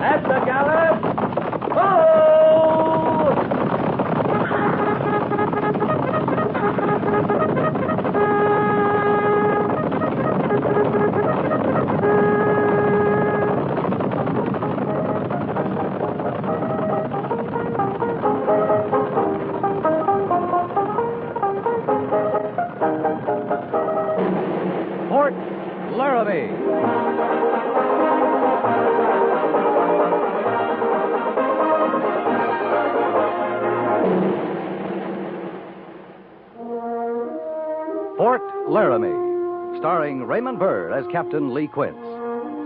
At the gallop! Oh! Fort Laramie. Fort Laramie, starring Raymond Burr as Captain Lee Quince.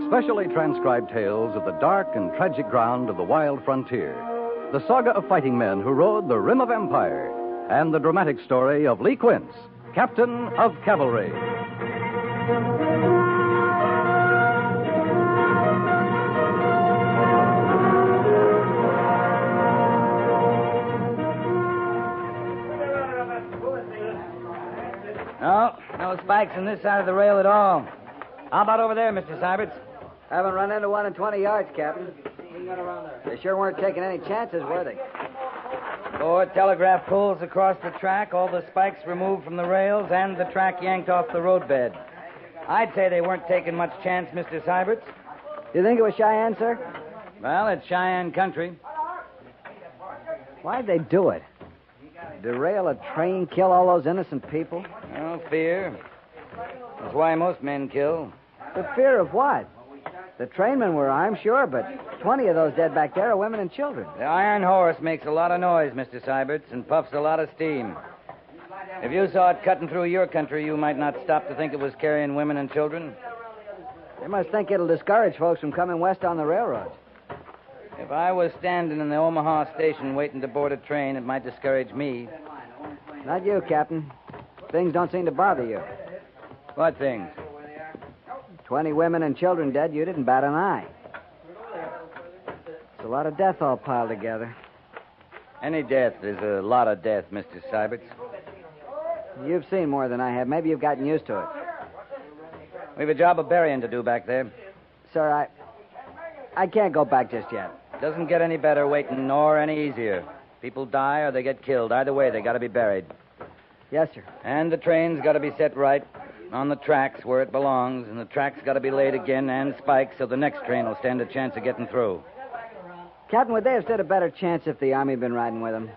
Specially transcribed tales of the dark and tragic ground of the wild frontier. The saga of fighting men who rode the rim of empire. And the dramatic story of Lee Quince, Captain of Cavalry. No spikes on this side of the rail at all. How about over there, Mr. Syberts? Haven't run into one in 20 yards, Captain. They sure weren't taking any chances, were they? 4 telegraph poles across the track, all the spikes removed from the rails, and the track yanked off the roadbed. I'd say they weren't taking much chance, Mr. Syberts. You think it was Cheyenne, sir? Well, it's Cheyenne country. Why'd they do it? Derail a train, kill all those innocent people? Oh, fear. That's why most men kill. The fear of what? The trainmen were armed, sure, but 20 of those dead back there are women and children. The iron horse makes a lot of noise, Mr. Syberts, and puffs a lot of steam. If you saw it cutting through your country, you might not stop to think it was carrying women and children. They must think it'll discourage folks from coming west on the railroads. If I was standing in the Omaha station waiting to board a train, it might discourage me. Not you, Captain. Things don't seem to bother you. What things? 20 women and children dead, you didn't bat an eye. It's a lot of death all piled together. Any death is a lot of death, Mr. Syberts. You've seen more than I have. Maybe you've gotten used to it. We've a job of burying to do back there. Sir, I can't go back just yet. Doesn't get any better waiting, nor any easier. People die or they get killed. Either way, they got to be buried. Yes, sir. And the train's got to be set right on the tracks where it belongs, and the track's got to be laid again and spiked so the next train will stand a chance of getting through. Captain, would they have stood a better chance if the Army had been riding with them?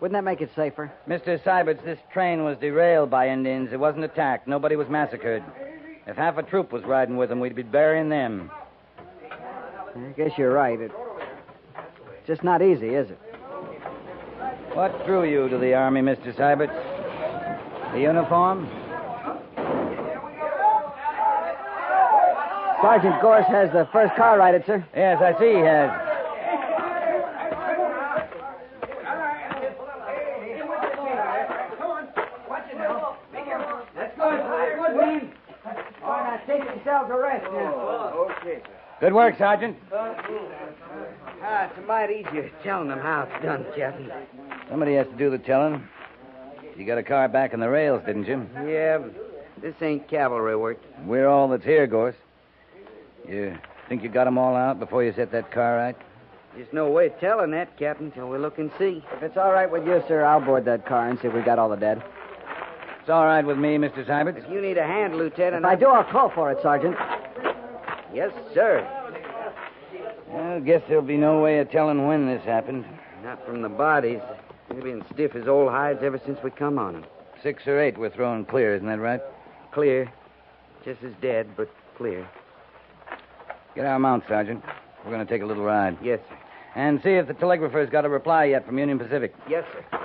Wouldn't that make it safer? Mr. Syberts, this train was derailed by Indians. It wasn't attacked. Nobody was massacred. If half a troop was riding with them, we'd be burying them. I guess you're right. It's just not easy, is it? What drew you to the Army, Mr. Syberts? The uniform? Sergeant Gorse has the first car righted, sir. Yes, I see he has. Good work, Sergeant. It's a mite easier telling them how it's done, Captain. Somebody has to do the telling. You got a car back in the rails, didn't you? Yeah, but this ain't cavalry work. We're all that's here, Gorse. You think you got 'em all out before you set that car right? There's no way of telling that, Captain, till we look and see. If it's all right with you, sir, I'll board that car and see if we got all the dead. It's all right with me, Mr. Syberts. If you need a hand, Lieutenant... If I do, I'll call for it, Sergeant. Yes, sir. Well, guess there'll be no way of telling when this happened. Not from the bodies. They've been stiff as old hides ever since we come on them. 6 or 8 were thrown clear, isn't that right? Clear. Just as dead, but clear. Get our mount, Sergeant. We're going to take a little ride. Yes, sir. And see if the telegrapher's got a reply yet from Union Pacific. Yes, sir.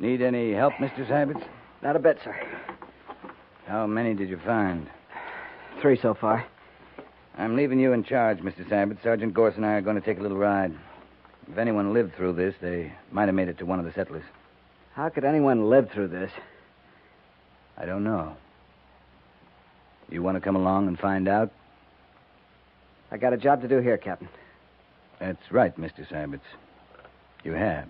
Need any help, Mr. Syberts? Not a bit, sir. How many did you find? 3 so far. I'm leaving you in charge, Mr. Syberts. Sergeant Gorse and I are going to take a little ride. If anyone lived through this, they might have made it to one of the settlers. How could anyone live through this? I don't know. You want to come along and find out? I got a job to do here, Captain. That's right, Mr. Syberts. You have.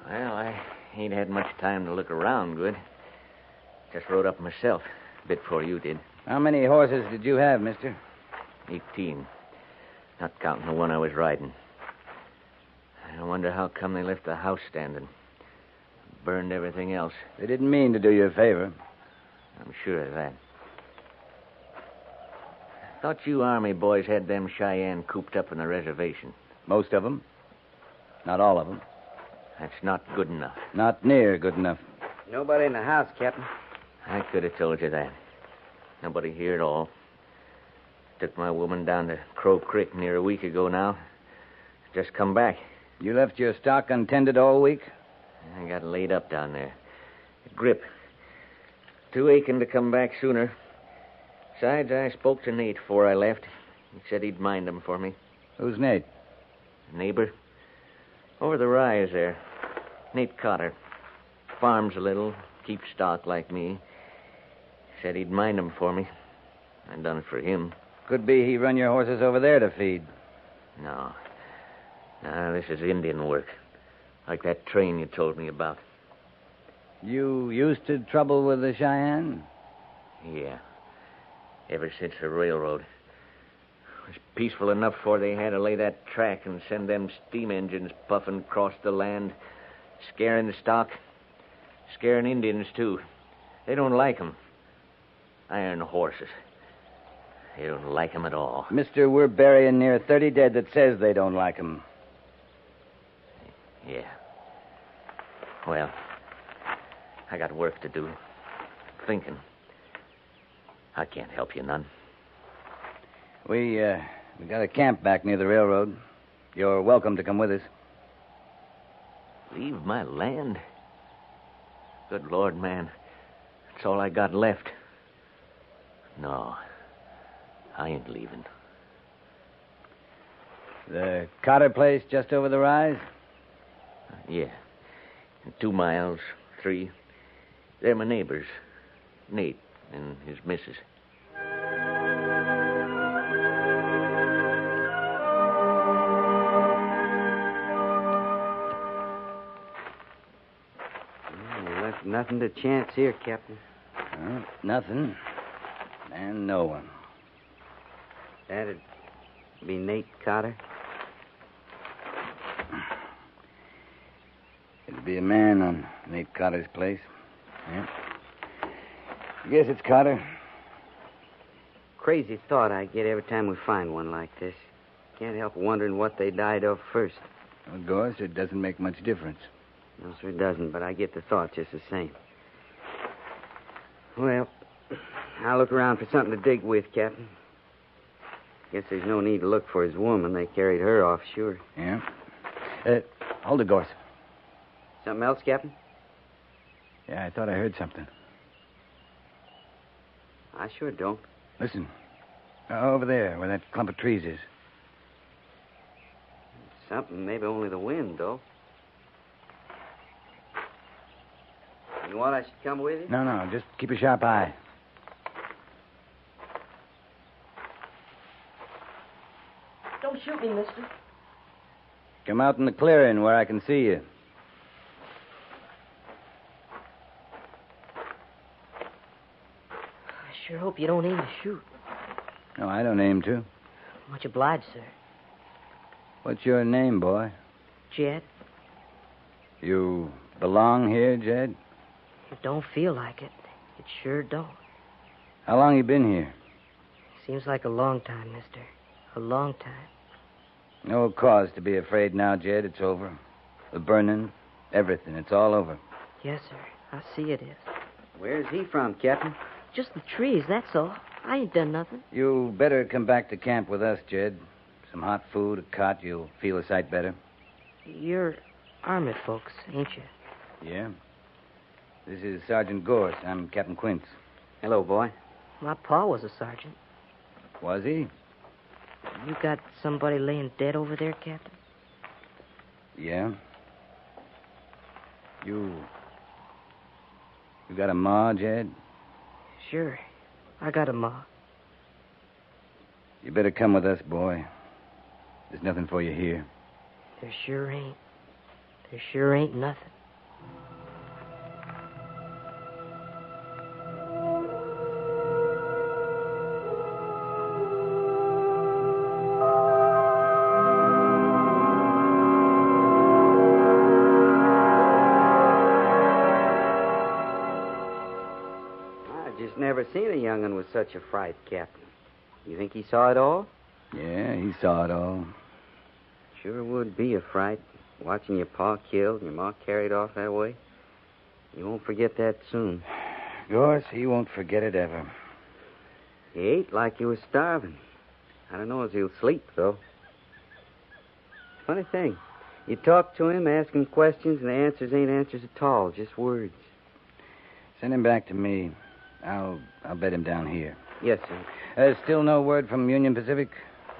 Well, I ain't had much time to look around good. Just rode up myself a bit before you did. How many horses did you have, mister? 18. Not counting the one I was riding. I wonder how come they left the house standing. Burned everything else. They didn't mean to do you a favor. I'm sure of that. Thought you Army boys had them Cheyenne cooped up in the reservation. Most of them. Not all of them. That's not good enough. Not near good enough. Nobody in the house, Captain. I could have told you that. Nobody here at all. Took my woman down to Crow Creek near a week ago now. Just come back. You left your stock untended all week? I got laid up down there. Grip. Too aching to come back sooner. Besides, I spoke to Nate before I left. He said he'd mind them for me. Who's Nate? Neighbor. Over the rise there. Nate Cotter. Farms a little. Keeps stock like me. Said he'd mind them for me. I done it for him. Could be he run your horses over there to feed. No. No, this is Indian work. Like that train you told me about. You used to trouble with the Cheyenne? Yeah. Ever since the railroad. It was peaceful enough before they had to lay that track and send them steam engines puffing across the land, scaring the stock, scaring Indians, too. They don't like 'em. Iron horses. They don't like 'em at all. Mister, we're burying near 30 dead that says they don't like 'em. Yeah. Well, I got work to do. Thinking. I can't help you none. We got a camp back near the railroad. You're welcome to come with us. Leave my land? Good Lord, man. That's all I got left. No. I ain't leaving. The Cotter place just over the rise? Yeah. 2 miles, 3. They're my neighbors. Nate and his missus. You left nothing to chance here, Captain. Nothing. And no one. That'd be Nate Cotter. It'd be a man on Nate Cotter's place. Yeah. I guess it's Cotter. Crazy thought I get every time we find one like this. Can't help wondering what they died of first. Of course, it doesn't make much difference. No, sir, it doesn't, but I get the thought just the same. Well, I'll look around for something to dig with, Captain. Guess there's no need to look for his woman. They carried her off, sure. Yeah. Hold it, Gorse. Something else, Captain? Yeah, I thought I heard something. I sure don't. Listen. Over there, where that clump of trees is. Something, maybe only the wind, though. You want I should come with you? No, just keep a sharp eye. Don't shoot me, mister. Come out in the clearing where I can see you. I sure hope you don't aim to shoot. No, I don't aim to. Much obliged, sir. What's your name, boy? Jed, You belong here, Jed? it don't feel like it. It sure don't. How long you been here? Seems like a long time, mister. A long time. No cause to be afraid now, Jed. It's over. The burning, everything. It's all over. Yes, sir. I see it is. Where's he from, Captain? Just the trees, that's all. I ain't done nothing. You better come back to camp with us, Jed. Some hot food, a cot. You'll feel a sight better. You're Army folks, ain't you? Yeah? This is Sergeant Gorse. I'm Captain Quince. Hello, boy. My pa was a sergeant. Was he? You got somebody laying dead over there, Captain? Yeah? You got a ma, Jed? Sure. I got a ma. You better come with us, boy. There's nothing for you here. There sure ain't. There sure ain't nothing. I just never seen a young'un with such a fright, Captain. You think he saw it all? Yeah, he saw it all. Sure would be a fright, watching your pa killed and your ma carried off that way. You won't forget that soon. Of course, he won't forget it ever. He ate like he was starving. I don't know as he'll sleep, though. Funny thing. You talk to him, ask him questions, and the answers ain't answers at all, just words. Send him back to me. I'll bed him down here. Yes, sir. There's still no word from Union Pacific?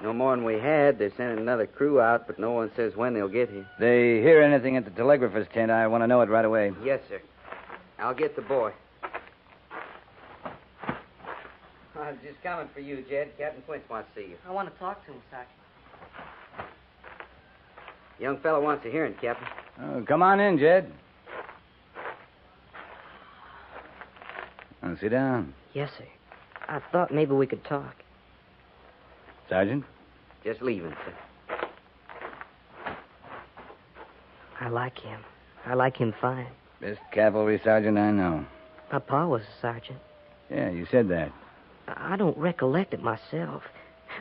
No more than we had. They're sending another crew out, but no one says when they'll get here. They hear anything at the telegrapher's tent, I want to know it right away. Yes, sir. I'll get the boy. I was just coming for you, Jed. Captain Quince wants to see you. I want to talk to him, Sergeant. Young fellow wants to hear him, Captain. Oh, come on in, Jed. Sit down. Yes, sir. I thought maybe we could talk. Sergeant? Just leaving, sir. I like him. I like him fine. Best cavalry sergeant I know. My pa was a sergeant. Yeah, you said that. I don't recollect it myself.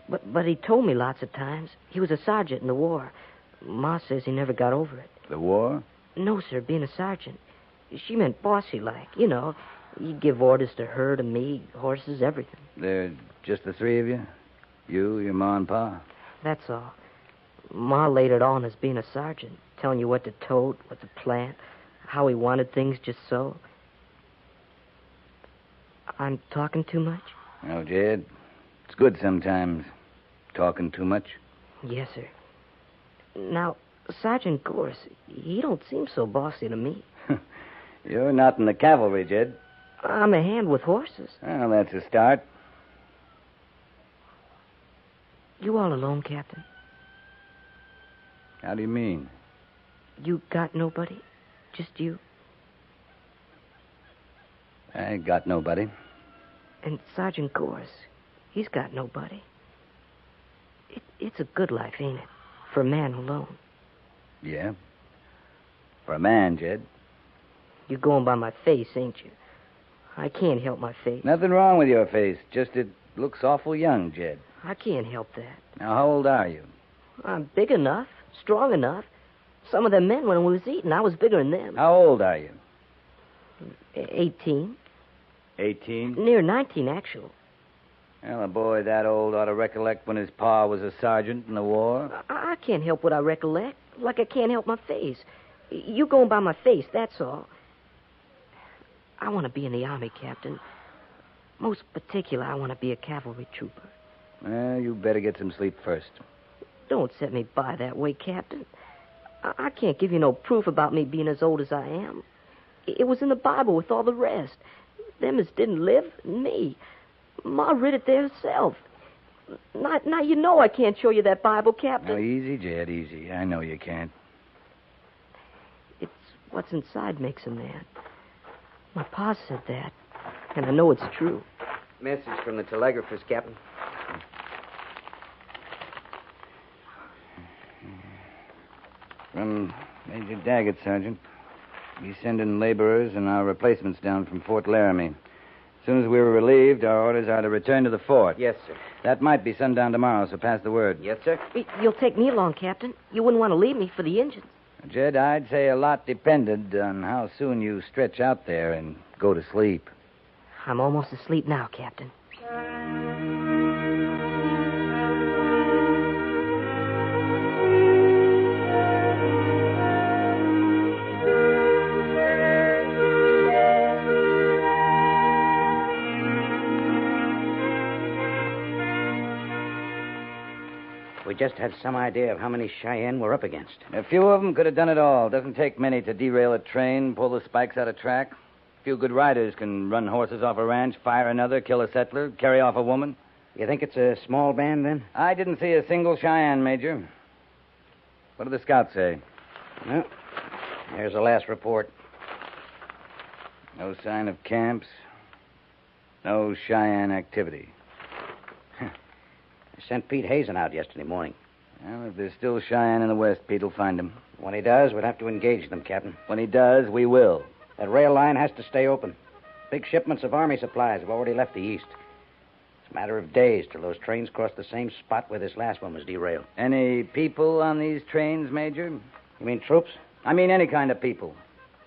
But he told me lots of times. He was a sergeant in the war. Ma says he never got over it. The war? No, sir, being a sergeant. She meant bossy-like, you know. He'd give orders to her, to me, horses, everything. They're just the three of you? You, your ma, and pa? That's all. Ma laid it on as being a sergeant, telling you what to tote, what to plant, how he wanted things just so. I'm talking too much? No, Jed. It's good sometimes, talking too much. Yes, sir. Now, Sergeant Gorse, he don't seem so bossy to me. You're not in the cavalry, Jed. I'm a hand with horses. Well, that's a start. You all alone, Captain? How do you mean? You got nobody? Just you? I got nobody. And Sergeant Gorse, he's got nobody. It's a good life, ain't it? For a man alone. Yeah. For a man, Jed. You're going by my face, ain't you? I can't help my face. Nothing wrong with your face. Just it looks awful young, Jed. I can't help that. Now, how old are you? I'm big enough, strong enough. Some of them men, when we was eating, I was bigger than them. How old are you? 18. 18? Near 19, actually. Well, a boy that old ought to recollect when his pa was a sergeant in the war. I can't help what I recollect, like I can't help my face. You going by my face, that's all. I want to be in the Army, Captain. Most particular, I want to be a cavalry trooper. Well, you better get some sleep first. Don't set me by that way, Captain. I can't give you no proof about me being as old as I am. It was in the Bible with all the rest. Them as didn't live, and me. Ma read it there herself. Now you know I can't show you that Bible, Captain. Now, easy, Jed, easy. I know you can't. It's what's inside makes a man. My pa said that, and I know it's true. Message from the telegraphers, Captain. From Major Daggett, Sergeant. He's sending laborers and our replacements down from Fort Laramie. As soon as we were relieved, our orders are to return to the fort. Yes, sir. That might be sundown tomorrow, so pass the word. Yes, sir. You'll take me along, Captain. You wouldn't want to leave me for the engines. Jed, I'd say a lot depended on how soon you stretch out there and go to sleep. I'm almost asleep now, Captain. just have some idea of how many Cheyenne we're up against. A few of them could have done it all. Doesn't take many to derail a train, pull the spikes out of track. A few good riders can run horses off a ranch, fire another, kill a settler, carry off a woman. You think it's a small band, then? I didn't see a single Cheyenne, Major. What do the scouts say? Well, there's the last report. No sign of camps. No Cheyenne activity. I sent Pete Hazen out yesterday morning. Well, if there's still Cheyenne in the west, Pete will find them. When he does, we'd have to engage them, Captain. When he does, we will. That rail line has to stay open. Big shipments of Army supplies have already left the east. It's a matter of days till those trains cross the same spot where this last one was derailed. Any people on these trains, Major? You mean troops? I mean any kind of people.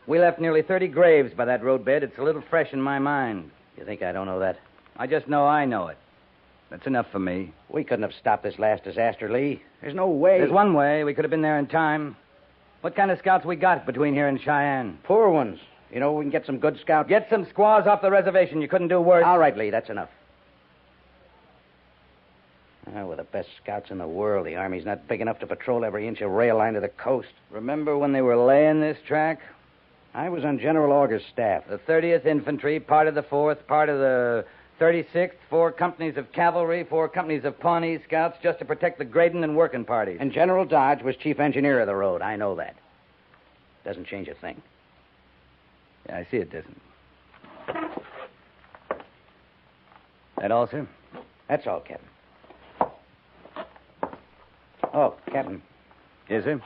We left nearly 30 graves by that roadbed. It's a little fresh in my mind. You think I don't know that? I just know I know it. That's enough for me. We couldn't have stopped this last disaster, Lee. There's no way. There's one way. We could have been there in time. What kind of scouts we got between here and Cheyenne? Poor ones. You know, we can get some good scouts. Get some squaws off the reservation. You couldn't do worse. All right, Lee, that's enough. We're the best scouts in the world. The Army's not big enough to patrol every inch of rail line to the coast. Remember when they were laying this track? I was on General August's staff. The 30th Infantry, part of the 4th, part of the 36th, 4 companies of cavalry, 4 companies of Pawnee scouts, just to protect the grading and working parties. And General Dodge was chief engineer of the road. I know that. Doesn't change a thing. Yeah, I see it doesn't. That all, sir? That's all, Captain. Oh, Captain. Yes, sir?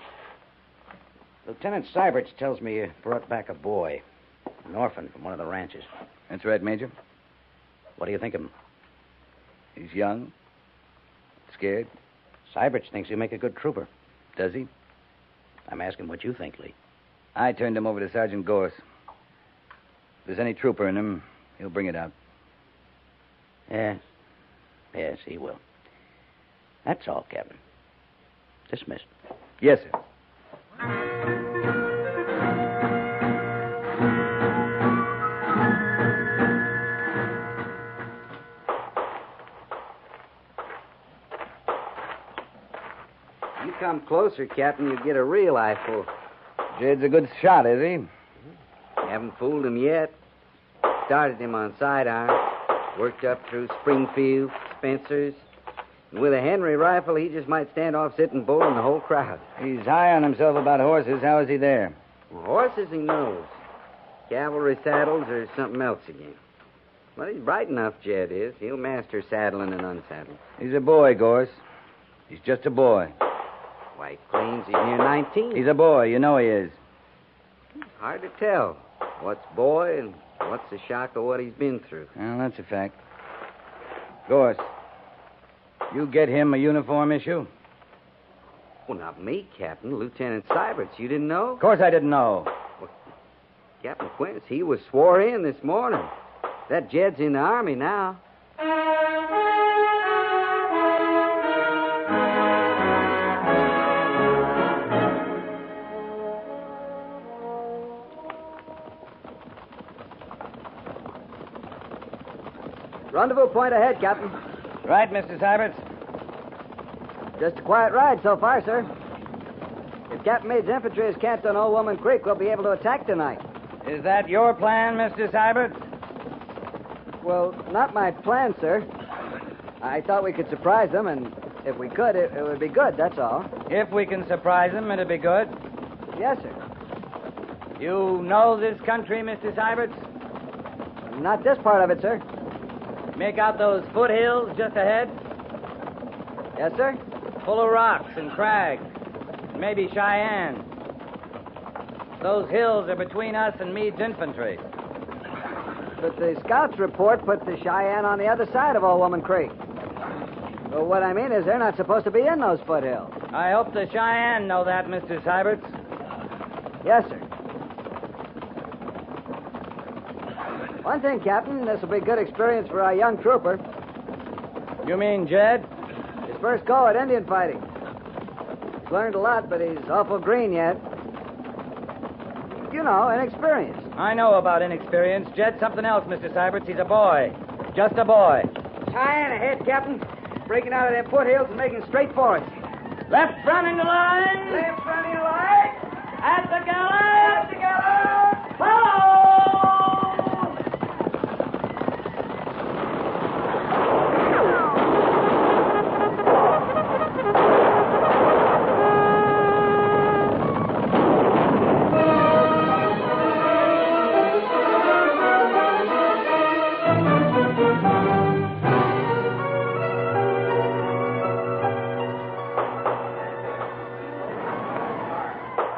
Lieutenant Syberts tells me you brought back a boy, an orphan from one of the ranches. That's right, Major. What do you think of him? He's young, scared. Syberts thinks he'll make a good trooper. Does he? I'm asking what you think, Lee. I turned him over to Sergeant Gorse. If there's any trooper in him, he'll bring it out. Yes. Yes, he will. That's all, Captain. Dismissed. Yes, sir. You come closer, Captain, you get a real eyeful. Jed's a good shot, is he? Haven't fooled him yet. Started him on sidearm. Worked up through Springfield, Spencer's. And with a Henry rifle, he just might stand off sitting bull in the whole crowd. He's high on himself about horses. How is he there? Well, horses he knows. Cavalry saddles or something else again. Well, he's bright enough, Jed is. He'll master saddling and unsaddling. He's a boy, Gorse. He's just a boy. Why, he claims he's near 19. He's a boy. You know he is. Hard to tell what's boy and what's the shock of what he's been through. Well, that's a fact. Gorse, you get him a uniform issue? Well, not me, Captain. Lieutenant Syberts. You didn't know? Of course I didn't know. Well, Captain Quince, he was swore in this morning. That Jed's in the Army now. Rendezvous point ahead, Captain. Right, Mr. Syberts? Just a quiet ride so far, sir. If Captain Meade's infantry is camped on Old Woman Creek, we'll be able to attack tonight. Is that your plan, Mr. Syberts? Well, not my plan, sir. I thought we could surprise them, and if we could, it would be good, that's all. If we can surprise them, it'll be good. Yes, sir. You know this country, Mr. Syberts? Not this part of it, sir. Make out those foothills just ahead? Yes, sir? Full of rocks and crags. Maybe Cheyenne. Those hills are between us and Meade's infantry. But the scouts report put the Cheyenne on the other side of Old Woman Creek. Well, what I mean is they're not supposed to be in those foothills. I hope the Cheyenne know that, Mr. Syberts. Yes, sir. One thing, Captain, this will be a good experience for our young trooper. You mean Jed? His first go at Indian fighting. He's learned a lot, but he's awful green yet. You know, inexperienced. I know about inexperience. Jed's something else, Mr. Syberts. He's a boy. Just a boy. Cheyenne ahead, Captain. Breaking out of them foothills and making straight for us. Left front in the line. Left front in the line. At the gallop. Follow!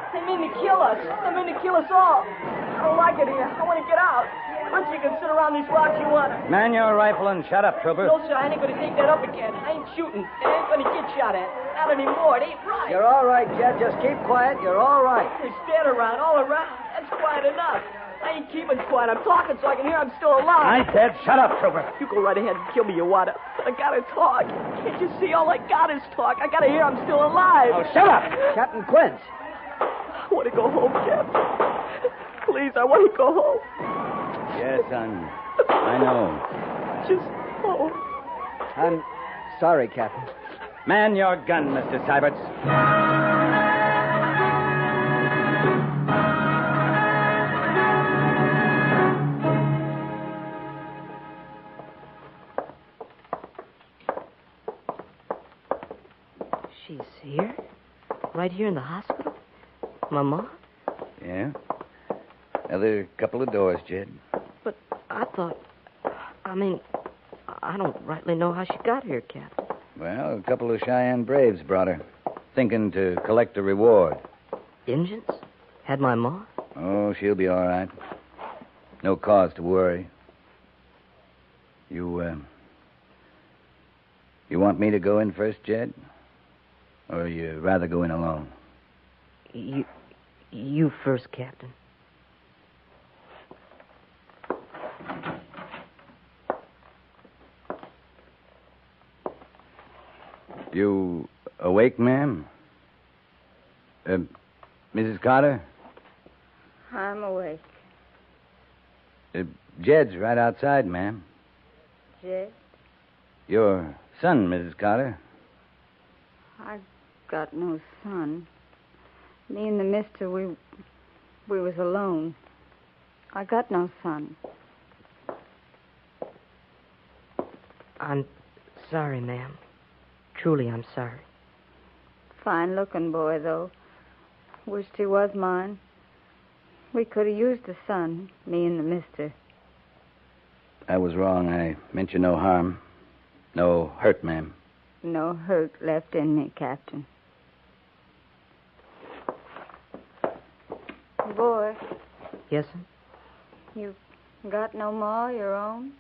They mean to kill us all. I don't like it here. I want to get out. Once you can sit around these rocks, you want to. Man your rifle and shut up, trooper. No, sir, I ain't going to take that up again. I ain't shooting. It ain't going to get shot at. Not anymore. It ain't right. You're all right, Jed. Just keep quiet. You're all right. They stand around, all around. That's quiet enough. I ain't keeping quiet. I'm talking so I can hear I'm still alive. I said shut up, trooper. You go right ahead and kill me, you want to. But I got to talk. Can't you see? All I got is talk. I got to hear I'm still alive. Oh, shut up. Captain Quince. I want to go home, Captain. Please, I want to go home. Yes, son. I know. Just home. I'm sorry, Captain. Man your gun, Mr. Syberts. She's here? Right here in the hospital? Mama? Yeah. Another couple of doors, Jed. But I thought... I don't rightly know how she got here, Captain. Well, a couple of Cheyenne Braves brought her, thinking to collect a reward. Injuns? Had my ma? Oh, she'll be all right. No cause to worry. You want me to go in first, Jed? Or you rather go in alone? You first, Captain. You awake, ma'am? Mrs. Carter? I'm awake. Jed's right outside, ma'am. Jed? Your son, Mrs. Carter. I got no son. Me and the mister, we was alone. I got no son. I'm sorry, ma'am. Truly, I'm sorry. Fine-looking boy, though. Wished he was mine. We could have used a son, me and the mister. I was wrong. I meant you no harm. No hurt, ma'am. No hurt left in me, Captain. Boy. Yes, sir? You got no ma your own?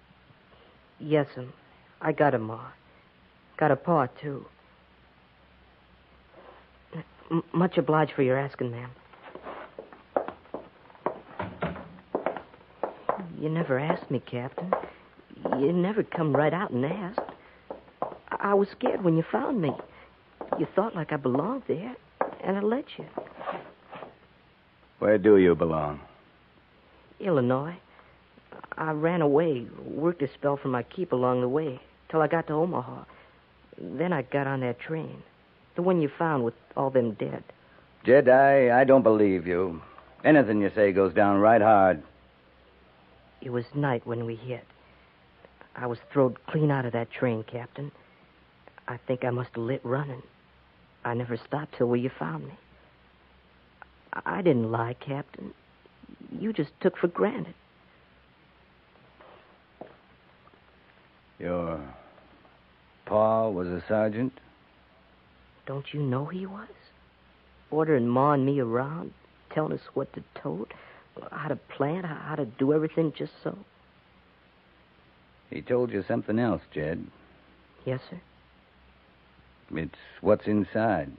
Yes, sir. I got a ma. Got a pa, too. Much obliged for your asking, ma'am. You never asked me, Captain. You never come right out and asked. I was scared when you found me. You thought like I belonged there, and I let you. Where do you belong? Illinois. I ran away, worked a spell for my keep along the way, till I got to Omaha. Then I got on that train. The one you found with all them dead. Jed, I don't believe you. Anything you say goes down right hard. It was night when we hit. I was throwed clean out of that train, Captain. I think I must have lit running. I never stopped till where you found me. I didn't lie, Captain. You just took for granted. Your pa was a sergeant? Don't you know he was? Ordering Ma and me around, telling us what to tote, how to plant, how to do everything just so. He told you something else, Jed. Yes, sir? It's what's inside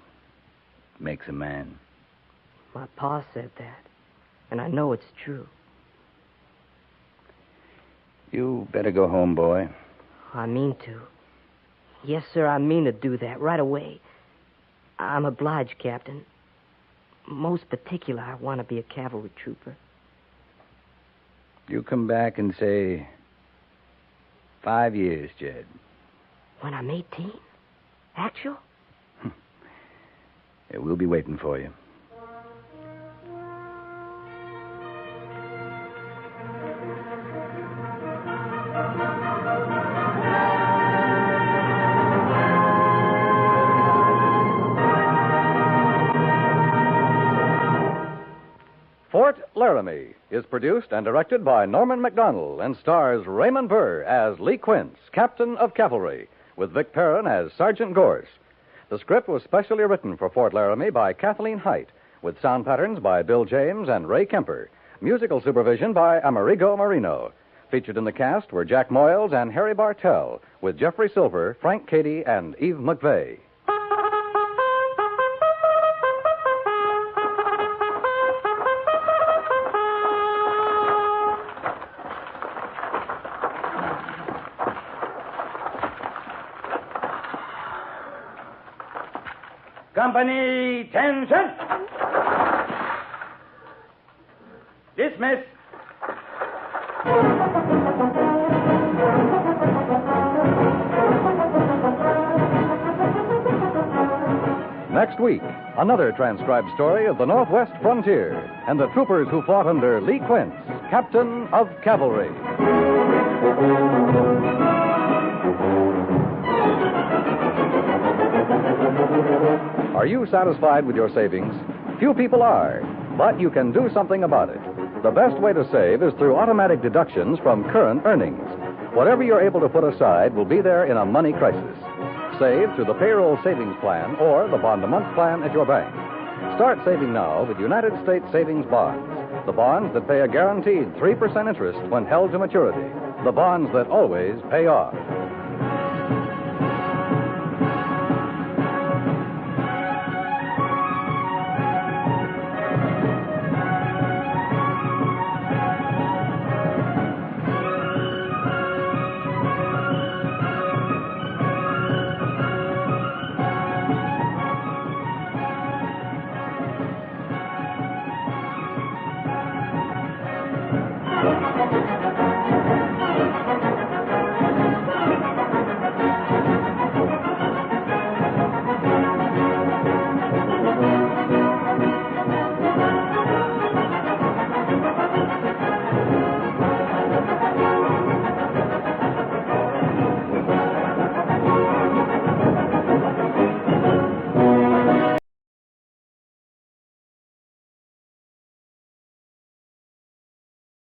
makes a man. My pa said that, and I know it's true. You better go home, boy. I mean to. Yes, sir, I mean to do that right away. I'm obliged, Captain. Most particular, I want to be a cavalry trooper. You come back and say 5 years, Jed. When I'm 18? Actual? Yeah, we'll be waiting for you. Fort Laramie is produced and directed by Norman MacDonald and stars Raymond Burr as Lee Quince, Captain of Cavalry, with Vic Perrin as Sergeant Gorse. The script was specially written for Fort Laramie by Kathleen Height, with sound patterns by Bill James and Ray Kemper. Musical supervision by Amerigo Marino. Featured in the cast were Jack Moyles and Harry Bartell, with Jeffrey Silver, Frank Cady, and Eve McVeigh. Company, attention! Dismiss. Next week, another transcribed story of the Northwest frontier and the troopers who fought under Lee Quince, Captain of Cavalry. Are you satisfied with your savings? Few people are, but you can do something about it. The best way to save is through automatic deductions from current earnings. Whatever you're able to put aside will be there in a money crisis. Save through the payroll savings plan or the bond-a-month plan at your bank. Start saving now with United States Savings Bonds, the bonds that pay a guaranteed 3% interest when held to maturity, the bonds that always pay off.